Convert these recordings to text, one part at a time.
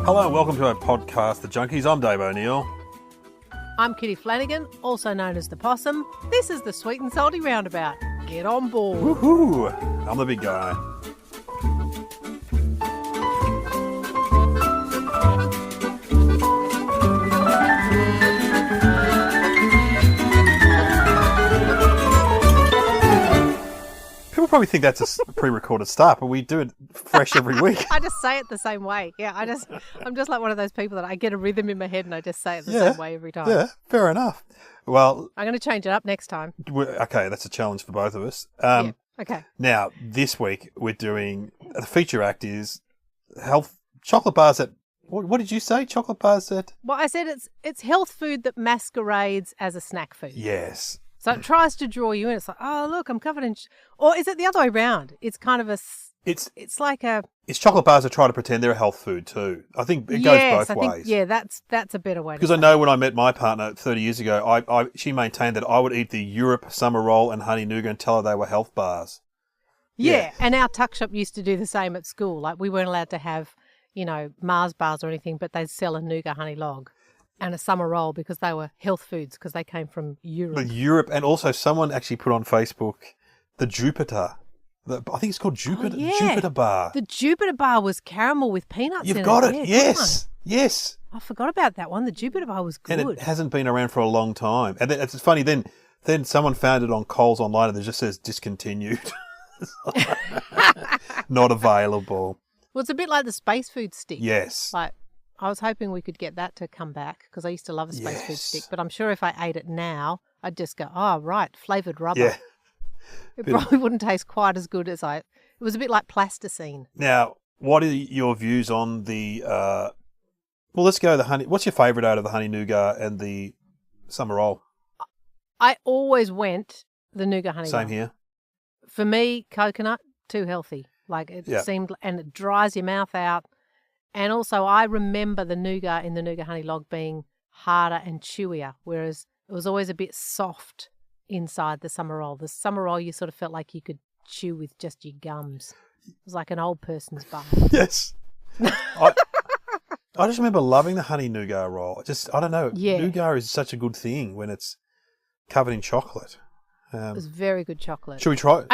Hello and welcome to our podcast, The Junkees. I'm Dave O'Neil. I'm Kitty Flanagan, also known as the Possum. This is the Sweet and Salty Roundabout. Get on board. Woohoo! I'm the big guy. People probably think that's a pre-recorded start, but we do it fresh every week. I just say it the same way. Yeah, I'm just like one of those people that I get a rhythm in my head and I just say it the same way every time. Yeah, fair enough. Well, I'm going to change it up next time. Okay, that's a challenge for both of us. Yeah, okay. Now, this week we're doing, the feature act is health chocolate bars that, what did you say? Chocolate bars that? Well, I said it's health food that masquerades as a snack food. Yes. So it tries to draw you in. It's like, oh, look, I'm covered in... Or is it the other way around? It's kind of a... It's like a... It's chocolate bars that try to pretend they're a health food too. I think it goes both ways. Yeah, that's a better way. Because I know when I met my partner 30 years ago, she maintained that I would eat the Europe summer roll and honey nougat and tell her they were health bars. Yeah, and our tuck shop used to do the same at school. Like, we weren't allowed to have, Mars bars or anything, but they'd sell a Nougat Honey Log and a summer roll because they were health foods because they came from Europe. The Europe, and also someone actually put on Facebook the Jupiter. I think it's called Jupiter. Oh, yeah. Jupiter bar. The Jupiter bar was caramel with peanuts in it. You've got it. Yeah, Yes. I forgot about that one. The Jupiter bar was good. And it hasn't been around for a long time. And it's funny, then someone found it on Coles online and it just says discontinued. Not available. Well, it's a bit like the space food stick. Yes. Like, I was hoping we could get that to come back because I used to love a space food stick. But I'm sure if I ate it now, I'd just go, oh, right, flavoured rubber. Yeah. It probably wouldn't taste quite as good as it was a bit like plasticine. Now, what are your views on the, well, let's go the honey. What's your favourite out of the honey nougat and the summer roll? I always went the nougat honey. Same here. For me, coconut, too healthy. Like it seemed, and it dries your mouth out. And also, I remember the nougat in the Nougat Honey Log being harder and chewier, whereas it was always a bit soft inside the summer roll. The summer roll, you sort of felt like you could chew with just your gums. It was like an old person's bar. Yes. I just remember loving the honey nougat roll. I don't know. Yeah. Nougat is such a good thing when it's covered in chocolate. It was very good chocolate. Should we try it?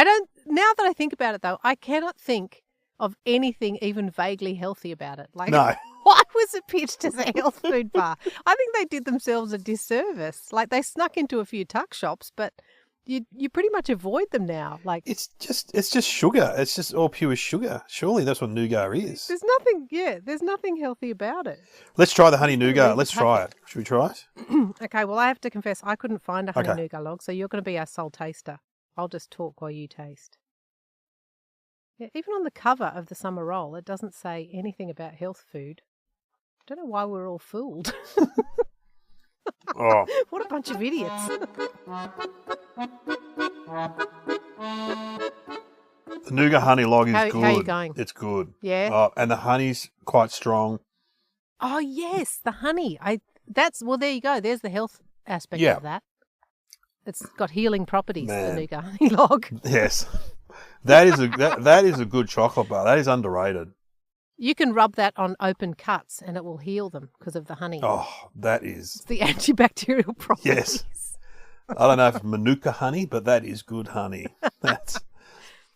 Now that I think about it, though, I cannot think of anything even vaguely healthy about it. Like, no. Why was it pitched as a health food bar? I think they did themselves a disservice. Like, they snuck into a few tuck shops, but you pretty much avoid them now. Like, it's just sugar. It's just all pure sugar. Surely that's what nougat is. There's nothing healthy about it. Let's try the honey nougat. Let's try it. Should we try it? Okay, well, I have to confess, I couldn't find a honey nougat log, so you're going to be our sole taster. I'll just talk while you taste. Yeah, even on the cover of the summer roll, it doesn't say anything about health food. I don't know why we're all fooled. Oh. What a bunch of idiots. The Nougat Honey Log is good. How are you going? It's good. Yeah. And the honey's quite strong. Oh, yes, the honey. Well, there you go. There's the health aspect of that. It's got healing properties, the Nougat Honey Log. Yes. That is a good chocolate bar. That is underrated. You can rub that on open cuts and it will heal them because of the honey. Oh, that is... It's the antibacterial properties. Yes. I don't know if it's Manuka honey, but that is good honey. That's...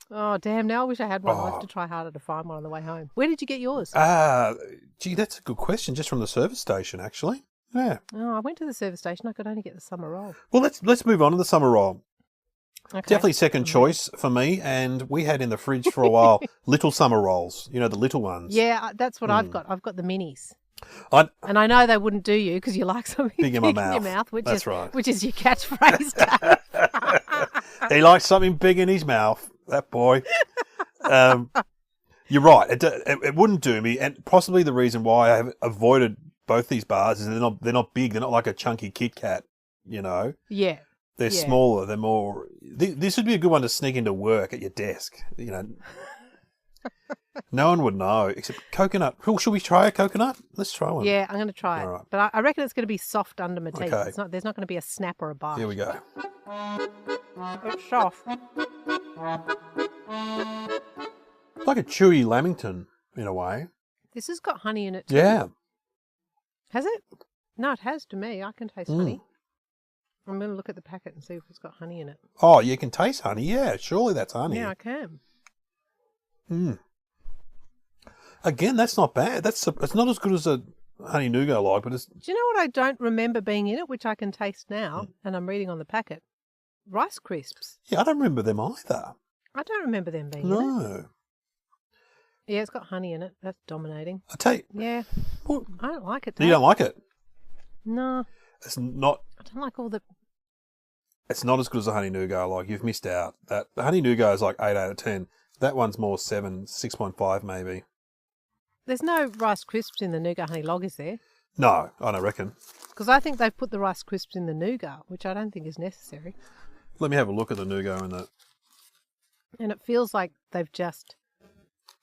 Oh, damn. Now I wish I had one. I'll have to try harder to find one on the way home. Where did you get yours? Gee, that's a good question. Just from the service station, actually. Yeah. Oh, I went to the service station. I could only get the summer roll. Well, let's move on to the summer roll. Okay. Definitely second choice for me, and we had in the fridge for a while little summer rolls, the little ones. Yeah, that's what I've got. I've got the minis. And I know they wouldn't do you because you like something big in my your mouth, which right. Which is your catchphrase. He likes something big in his mouth, that boy. You're right. It wouldn't do me, and possibly the reason why I have avoided both these bars is they're not big. They're not like a chunky Kit Kat, Yeah. They're smaller. They're more. This would be a good one to sneak into work at your desk. No one would know except coconut. Should we try a coconut? Let's try one. Yeah, I'm going to try it. All right. But I reckon it's going to be soft under my teeth. Okay. There's not going to be a snap or a bite. Here we go. It's soft. Like a chewy lamington in a way. This has got honey in it too. Yeah. Has it? No, it has to me. I can taste honey. I'm going to look at the packet and see if it's got honey in it. Oh, you can taste honey. Yeah, surely that's honey. Yeah, I can. Again, that's not bad. It's not as good as a honey nougat log, but it's... Do you know what I don't remember being in it, which I can taste now, and I'm reading on the packet? Rice crisps. Yeah, I don't remember them either. I don't remember them being in it. No. Yeah, it's got honey in it. That's dominating. I tell you... Yeah. What? I don't like it. You don't like it? No. It's not... I don't like all the... It's not as good as a honey nougat log. You've missed out. The honey nougat is like 8 out of 10. That one's more 7, 6.5 maybe. There's no Rice crisps in the Nougat Honey Log, is there? No, I don't reckon. Because I think they've put the Rice crisps in the nougat, which I don't think is necessary. Let me have a look at the nougat and that. And it feels like they've just...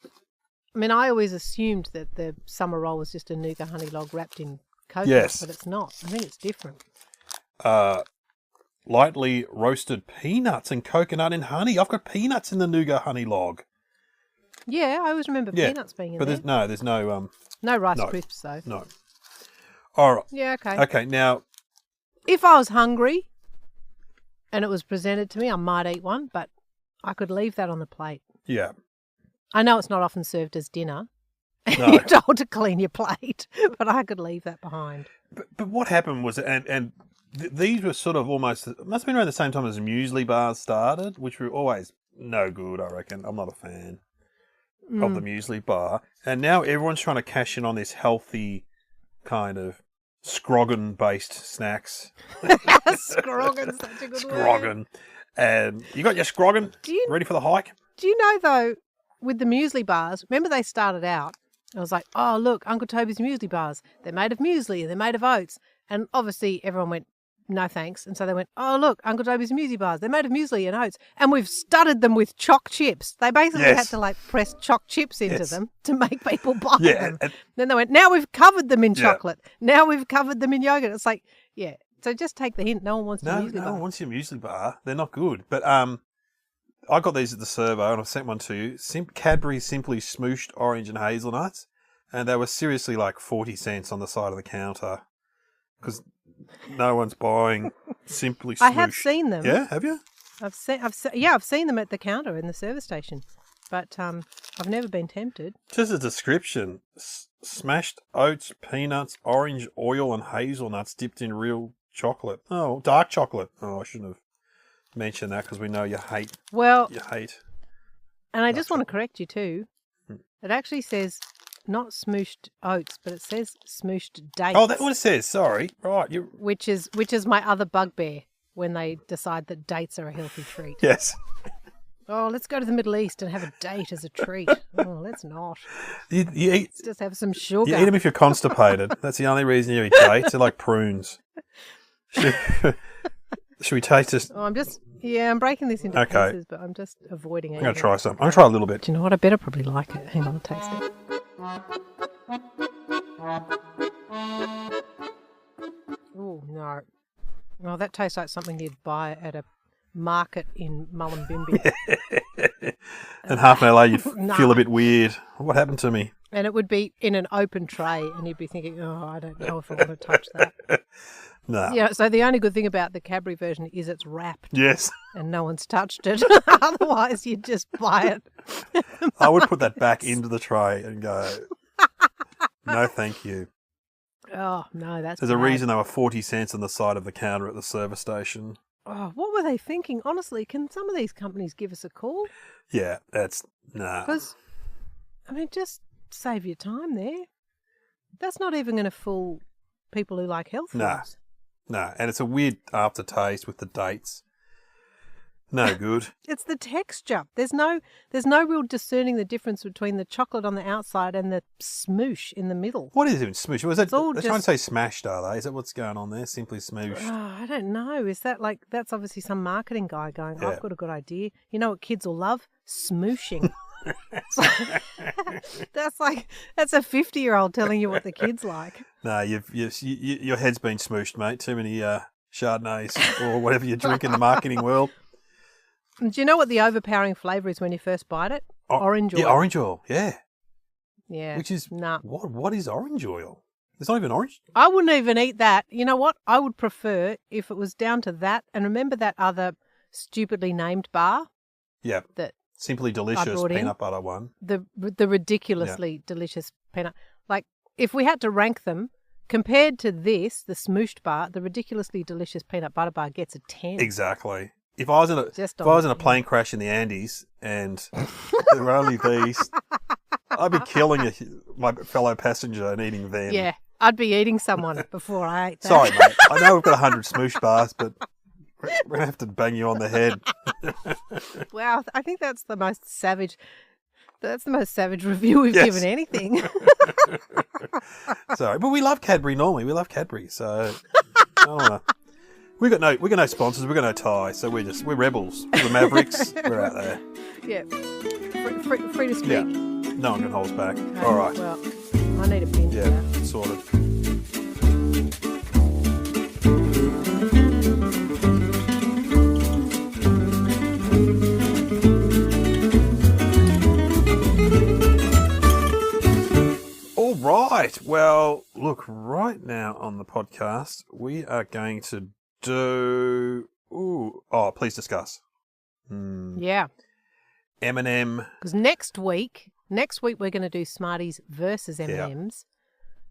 I mean, I always assumed that the summer roll was just a Nougat Honey Log wrapped in coconut, Yes. but it's not. I think it's different. Lightly roasted peanuts and coconut and honey. I've got peanuts in the Nougat Honey Log. Yeah, I always remember peanuts being in but there. There's no No Rice crisps, though. No. All right. Yeah, okay. Okay, now... If I was hungry and it was presented to me, I might eat one, but I could leave that on the plate. Yeah. I know it's not often served as dinner. No. You're told to clean your plate, but I could leave that behind. But what happened was, these were sort of almost, it must have been around the same time as the muesli bars started, which were always no good, I reckon. I'm not a fan of the muesli bar. And now everyone's trying to cash in on this healthy kind of scroggin-based snacks. Scroggin's such a good word. Scroggin. And you got your scroggin ready for the hike? Do you know, though, with the muesli bars, remember they started out, I was like, oh, look, Uncle Toby's muesli bars. They're made of muesli and they're made of oats. And obviously everyone went, no thanks. And so they went, oh, look, Uncle Toby's muesli bars. They're made of muesli and oats. And we've studded them with choc chips. They basically had to press choc chips into them to make people buy them. And then they went, now we've covered them in chocolate. Now we've covered them in yogurt. It's like, yeah. So just take the hint. No one wants your muesli bar. No one wants your muesli bar. They're not good. But I got these at the servo and I've sent one to you. Cadbury Simply Smooshed Orange and Hazelnuts. And they were seriously like 40 cents on the side of the counter. Because no one's buying Simply Smooshed. I have seen them. Yeah, have you? I've seen them at the counter in the service station. But I've never been tempted. Just a description. Smashed oats, peanuts, orange oil and hazelnuts dipped in real chocolate. Oh, dark chocolate. Oh, I shouldn't have mentioned that because we know you hate. Well, you hate. And I just want to correct you too. It actually says not smooshed oats, but it says smooshed dates. Oh, that's what it says. Sorry. Right. Which is my other bugbear when they decide that dates are a healthy treat. Yes. Oh, let's go to the Middle East and have a date as a treat. Oh, let's not. You eat, let's just have some sugar. You eat them if you're constipated. That's the only reason you eat dates. They're like prunes. Should we taste this? Oh, I'm breaking this into pieces, but I'm just avoiding it. I'm going to try some. I'm going to try a little bit. Do you know what? I better probably like it. Hang on, I'll taste it. Oh, no. Oh, that tastes like something you'd buy at a market in Mullumbimby. And half an hour later, you'd feel a bit weird. What happened to me? And it would be in an open tray, and you'd be thinking, oh, I don't know if I want to touch that. No. Yeah, so the only good thing about the Cadbury version is it's wrapped. Yes. And no one's touched it. Otherwise, you'd just buy it. I would put that back into the tray and go, no, thank you. Oh, no, that's There's a reason they were 40 cents on the side of the counter at the service station. Oh, what were they thinking? Honestly, can some of these companies give us a call? Yeah, that's, nah. Because, I mean, just save your time there. That's not even going to fool people who like health foods. No, and it's a weird aftertaste with the dates. No good. It's the texture. There's no real discerning the difference between the chocolate on the outside and the smoosh in the middle. What is even smoosh? Was that, they're trying to say smashed, are they? Is that what's going on there? Simply smoosh. Oh, I don't know. Is that like, that's obviously some marketing guy going, I've got a good idea. You know what kids will love? Smooshing. That's a 50-year-old telling you what the kids like. No, your head's been smooshed, mate. Too many Chardonnays or whatever you drink in the marketing world. Do you know what the overpowering flavour is when you first bite it? Orange oil. Yeah, orange oil. Yeah. Yeah. Which is, nah. what is orange oil? It's not even orange. I wouldn't even eat that. You know what? I would prefer if it was down to that. And remember that other stupidly named bar? Yeah. That Simply Delicious peanut butter one. The ridiculously delicious peanut. Like, if we had to rank them, compared to this, the Smooshed bar, the ridiculously delicious peanut butter bar gets a 10. Exactly. If I was in a plane crash in the Andes and there were only these, I'd be killing my fellow passenger and eating them. Yeah, I'd be eating someone before I ate that. Sorry, mate. I know we've got 100 Smoosh bars, but we're going to have to bang you on the head. Wow, I think that's the most savage review we've given anything. Sorry, but we love Cadbury normally. We love Cadbury, so I don't wanna... We got no sponsors. We got no tie, so we're rebels. We're Mavericks. We're out there. Yeah, free to speak. Yeah, no one can hold us back. Okay, all right. Well, I need a pin. Yeah, sorted. All right. Well, look, right now on the podcast, we are going to do... please discuss. Yeah. M&M. Because next week we're going to do Smarties versus M&Ms.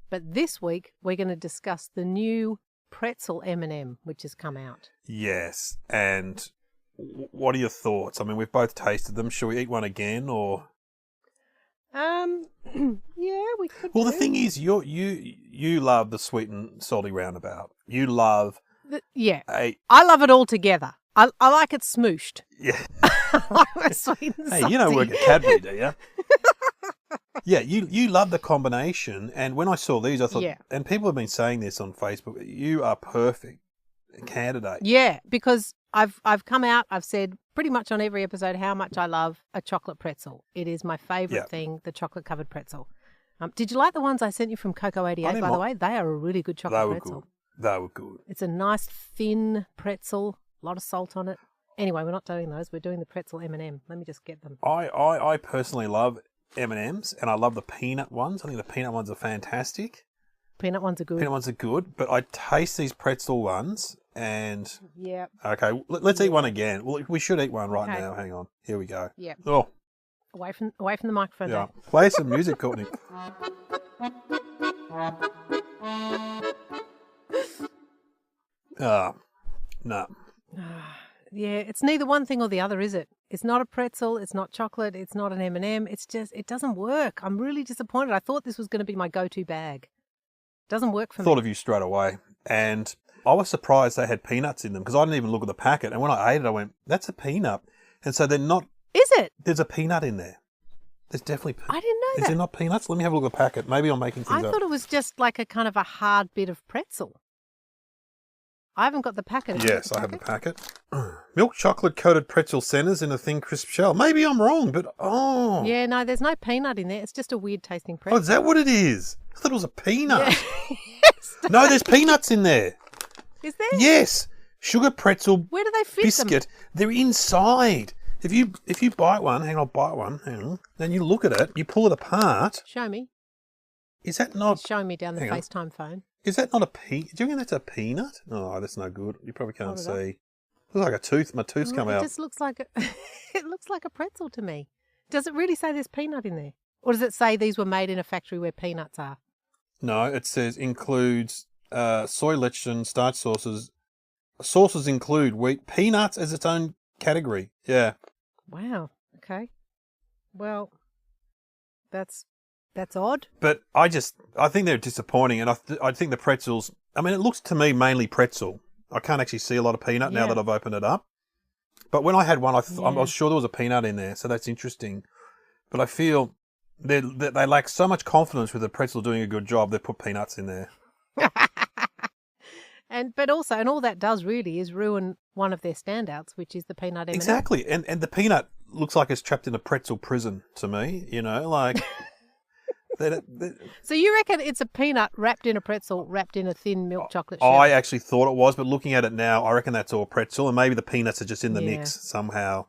But this week we're going to discuss the new Pretzel M&M, which has come out. Yes. And what are your thoughts? I mean, we've both tasted them. Shall we eat one again or... Yeah, we could. Well, the thing is, you love the sweet and salty roundabout. You love... I love it all together. I like it smooshed. Yeah. I like my sweet and salty. Hey, you don't work at Cadbury, do you? Yeah, you love the combination. And when I saw these, I thought, and people have been saying this on Facebook, you are perfect candidate. Yeah, because I've come out, I've said pretty much on every episode how much I love a chocolate pretzel. It is my favourite thing, the chocolate-covered pretzel. Did you like the ones I sent you from Cocoa 88, by the way? They are a really good chocolate pretzel. They were good. It's a nice, thin pretzel, a lot of salt on it. Anyway, we're not doing those. We're doing the pretzel M&M. Let me just get them. I personally love M&Ms, and I love the peanut ones. I think the peanut ones are fantastic. Peanut ones are good. But I taste these pretzel ones, and... Yeah. Okay, let's eat one again. Well, we should eat one right now. Hang on. Here we go. Yeah. Oh. Away from the microphone. Yeah. Play some music, Courtney. No. Yeah, it's neither one thing or the other, is it? It's not a pretzel, it's not chocolate, it's not an M&M. It's just, it doesn't work. I'm really disappointed. I thought this was going to be my go-to bag. Doesn't work for me. Thought of you straight away. And I was surprised they had peanuts in them because I didn't even look at the packet. And when I ate it, I went, that's a peanut. And so they're not... Is it? There's a peanut in there. There's definitely... I didn't know that. Is there not peanuts? Let me have a look at the packet. Maybe I'm making things up. I thought it was just like a kind of a hard bit of pretzel. I haven't got the packet. Yes, I have the packet. Milk chocolate coated pretzel centers in a thin crisp shell. Maybe I'm wrong, but yeah, no, there's no peanut in there. It's just a weird tasting pretzel. Oh, is that what it is? I thought it was a peanut. Yeah. No, there's peanuts in there. Is there? Yes. Sugar pretzel. Where do they fit biscuit. them? They're inside. If you bite one, hang on, I'll bite one. Hang on. Then you look at it, you pull it apart. Show me. Is that not... It's showing me down the FaceTime phone. Is that not a peanut? Do you think that's a peanut? Oh, that's no good. You probably can't see. Looks like a tooth. My tooth's come out. It just looks like it looks like a pretzel to me. Does it really say there's peanut in there? Or does it say these were made in a factory where peanuts are? No, it says includes soy lecithin, starch sauces. Sauces include wheat, peanuts as its own category. Yeah. Wow. Okay. Well, that's odd. But I think they're disappointing, and I think the pretzels... I mean, it looks to me mainly pretzel. I can't actually see a lot of peanut now that I've opened it up. But when I had one, I was sure there was a peanut in there, so that's interesting. But I feel they lack so much confidence with the pretzel doing a good job, they put peanuts in there. But also, all that does really is ruin one of their standouts, which is the peanut M&M. Exactly, and the peanut looks like it's trapped in a pretzel prison to me, like... So you reckon it's a peanut wrapped in a pretzel, wrapped in a thin milk chocolate shell? I actually thought it was, but looking at it now, I reckon that's all pretzel, and maybe the peanuts are just in the mix somehow.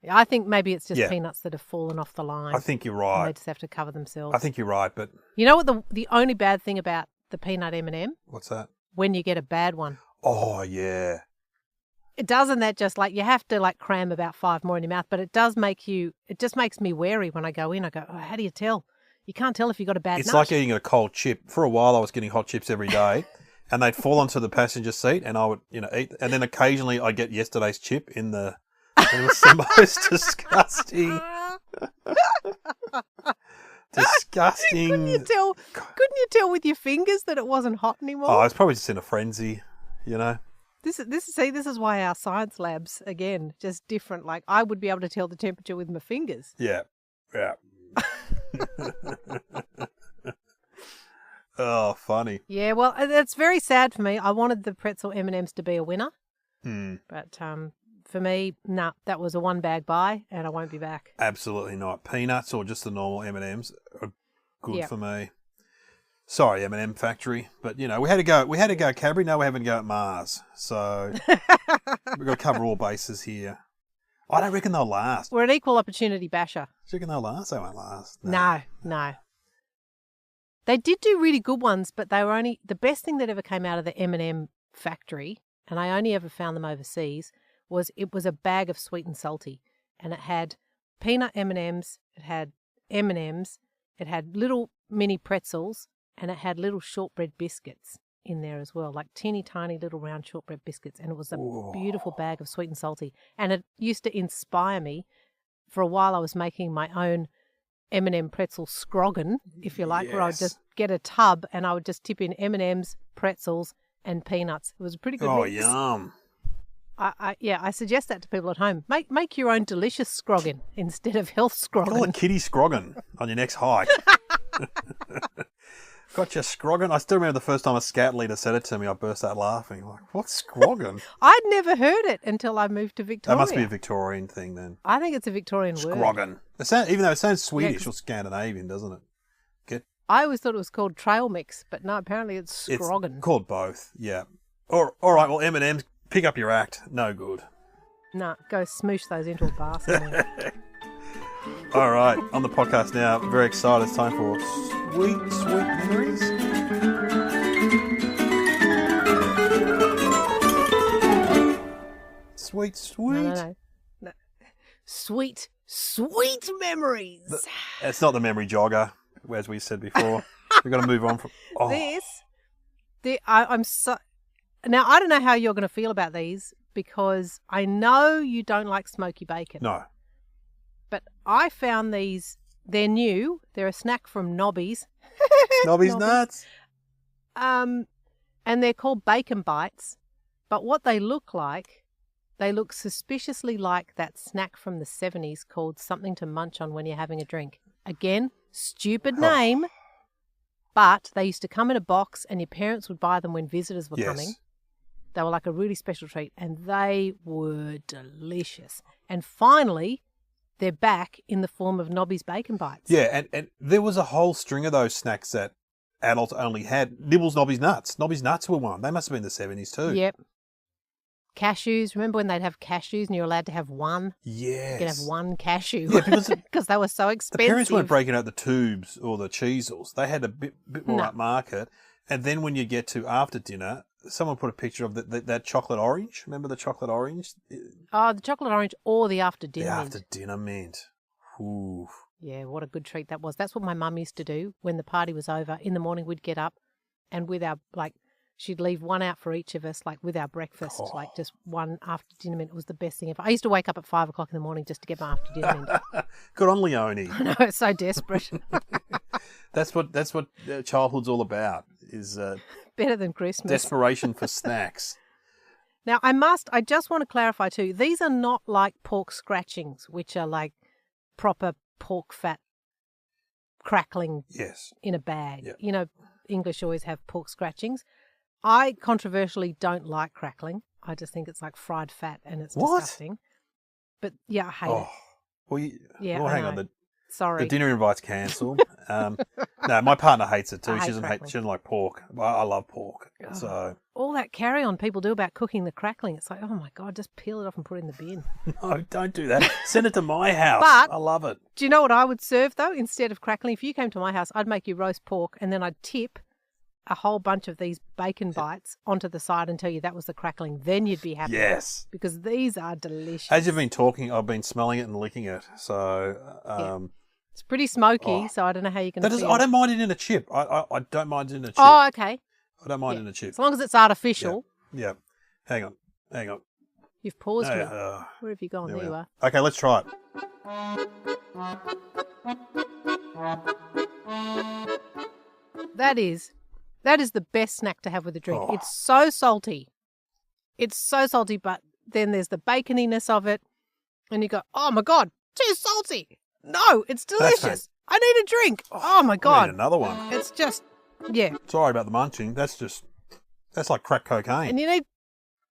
I think maybe it's just Yeah. peanuts that have fallen off the line. I think you're And they right. just have to cover themselves. I think you're right, but You know what the only bad thing about the peanut M&M? what's that? When you get a bad one. Oh, yeah. It doesn't that just like you have to like cram about 5 more in your mouth, but it just makes me wary when I go in. I go, oh, how do you tell? You can't tell if you got a bad It's nut. like eating a cold chip. For a while, I was getting hot chips every day, and they'd fall onto the passenger seat, and I would, eat. And then occasionally, I'd get yesterday's chip in the. It was the most disgusting. Disgusting. Couldn't you tell with your fingers that it wasn't hot anymore? Oh, I was probably just in a frenzy, This is why our science labs, again, just different. Like I would be able to tell the temperature with my fingers. Yeah. Oh, funny. Yeah, well, it's very sad for me. I wanted the pretzel M&Ms to be a winner. But for me, that was a one bag buy and I won't be back. Absolutely not. Peanuts or just the normal M&Ms are good for me. Sorry, M&M factory, but we had to go Cadbury. Now we're having to go at Mars, so we've got to cover all bases here. I don't reckon they'll last. We're an equal opportunity basher. Do you reckon they'll last? They won't last. No. They did do really good ones, but they were only the best thing that ever came out of the M&M factory, and I only ever found them overseas. It was a bag of sweet and salty, and it had peanut M&Ms, it had M&Ms, it had little mini pretzels, and it had little shortbread biscuits in there as well, like teeny tiny little round shortbread biscuits, and it was a beautiful bag of sweet and salty. And it used to inspire me. For a while I was making my own M&M pretzel scroggin, if you like, where I would just get a tub and I would just tip in M&Ms, pretzels, and peanuts. It was a pretty good mix. Yum. I suggest that to people at home. Make your own delicious scroggin instead of health scroggin. Call it kitty scroggin on your next hike. Got your scroggin. I still remember the first time a scout leader said it to me. I burst out laughing. Like, what's scroggin? I'd never heard it until I moved to Victoria. That must be a Victorian thing then. I think it's a Victorian word. Scroggin. Even though it sounds Swedish or Scandinavian, doesn't it? I always thought it was called trail mix, but no, apparently it's scroggin. It's called both, yeah. All right, well, M&M's, pick up your act. No good. No, go smoosh those into a bar somewhere. All right, on the podcast now. Very excited. It's time for Sweet Memories. Sweet. No. Sweet memories. It's not the memory jogger, as we said before. We've got to move on from I'm so. Now I don't know how you're going to feel about these because I know you don't like smoky bacon. No. But I found these, they're new. They're a snack from Nobby's. Nobby's nuts. And they're called bacon bites. But what they look suspiciously like that snack from the 70s called something to munch on when you're having a drink. Again, stupid name. But they used to come in a box and your parents would buy them when visitors were coming. They were like a really special treat and they were delicious. And finally, they're back in the form of Nobby's Bacon Bites. Yeah, and there was a whole string of those snacks that adults only had. Nibbles Nobby's Nuts. Nobby's Nuts were one. They must have been the 70s too. Yep. Cashews. Remember when they'd have cashews and you're allowed to have one? Yes. You could have one cashew. Yeah, because they were so expensive. The parents weren't breaking out the tubes or the cheesels. They had a bit more upmarket. And then when you get to after dinner, someone put a picture of that chocolate orange. Remember the chocolate orange? Oh, the chocolate orange or the after dinner mint. The after dinner mint. Ooh. Yeah, what a good treat that was. That's what my mum used to do when the party was over. In the morning, we'd get up and with our, she'd leave one out for each of us, with our breakfast, just one after dinner mint. It was the best thing ever. I used to wake up at 5 o'clock in the morning just to get my after dinner mint. Good on Leonie. I know, it's so desperate. That's what childhood's all about. Is better than Christmas. Desperation for snacks. Now, I just want to clarify too, these are not like pork scratchings, which are like proper pork fat crackling in a bag. Yep. You know, English always have pork scratchings. I controversially don't like crackling. I just think it's like fried fat and it's disgusting. But yeah, I hate it. Well, hang on. Sorry. The dinner invite's cancelled. No, my partner hates it too. She doesn't like pork. I love pork. So all that carry-on people do about cooking the crackling. It's like, oh, my God, just peel it off and put it in the bin. No, don't do that. Send it to my house. But I love it. do you know what I would serve, though, instead of crackling? If you came to my house, I'd make you roast pork and then I'd tip a whole bunch of these bacon bites onto the side and tell you that was the crackling. Then you'd be happy. Yes. Because these are delicious. As you've been talking, I've been smelling it and licking it. So, It's pretty smoky, so I don't know how you're going to feel. I don't mind it in a chip. I don't mind it in a chip. Oh, okay. I don't mind it in a chip. As long as it's artificial. Yeah. Hang on. You've paused me. Uh, Where have you gone? There you are. Okay, let's try it. That is the best snack to have with a drink. Oh. It's so salty. But then there's the baconiness of it. And you go, oh, my God, too salty. No, it's delicious. I need a drink. Oh, my God. I need another one. It's just, yeah. Sorry about the munching. That's like crack cocaine. And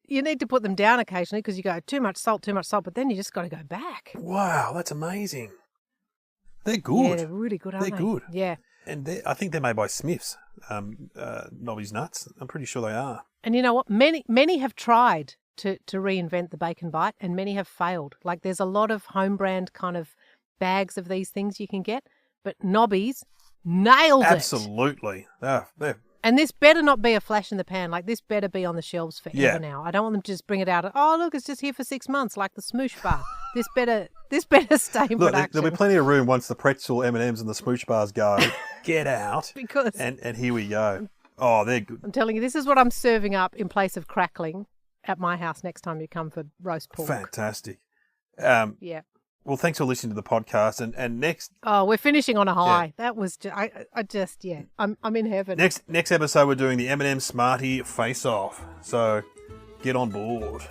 you need to put them down occasionally because you go, too much salt, but then you just got to go back. Wow, that's amazing. They're good. Yeah, they're really good, aren't they? They're good. Yeah. And I think they're made by Smiths, Nobby's Nuts. I'm pretty sure they are. And you know what? Many have tried to reinvent the bacon bite and many have failed. Like there's a lot of home brand kind of bags of these things you can get, but Nobby's nailed it. Absolutely. They're And this better not be a flash in the pan. Like this better be on the shelves forever now. I don't want them to just bring it out. Oh, look, it's just here for 6 months, like the Smoosh bar. This better stay in Look, production. there'll be plenty of room once the Pretzel, M&Ms and the Smoosh bars go. Get out. Because and here we go. Oh, they're good. I'm telling you, this is what I'm serving up in place of crackling at my house next time you come for roast pork. Fantastic. Yeah. Well, thanks for listening to the podcast. And next... Oh, we're finishing on a high. That was just, I'm in heaven. Next episode, we're doing the M&M Smartie face-off. So get on board.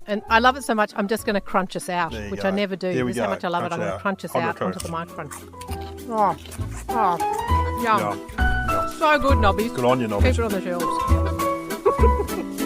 And I love it so much, I'm just going to crunch us out, which go. I never do. Here we This is how go. much I love it. I'm going to crunch us out onto the microphone. Oh, yum. Yeah. So good, Nobbies. Good on you, Nobby. Keep it on the shelves.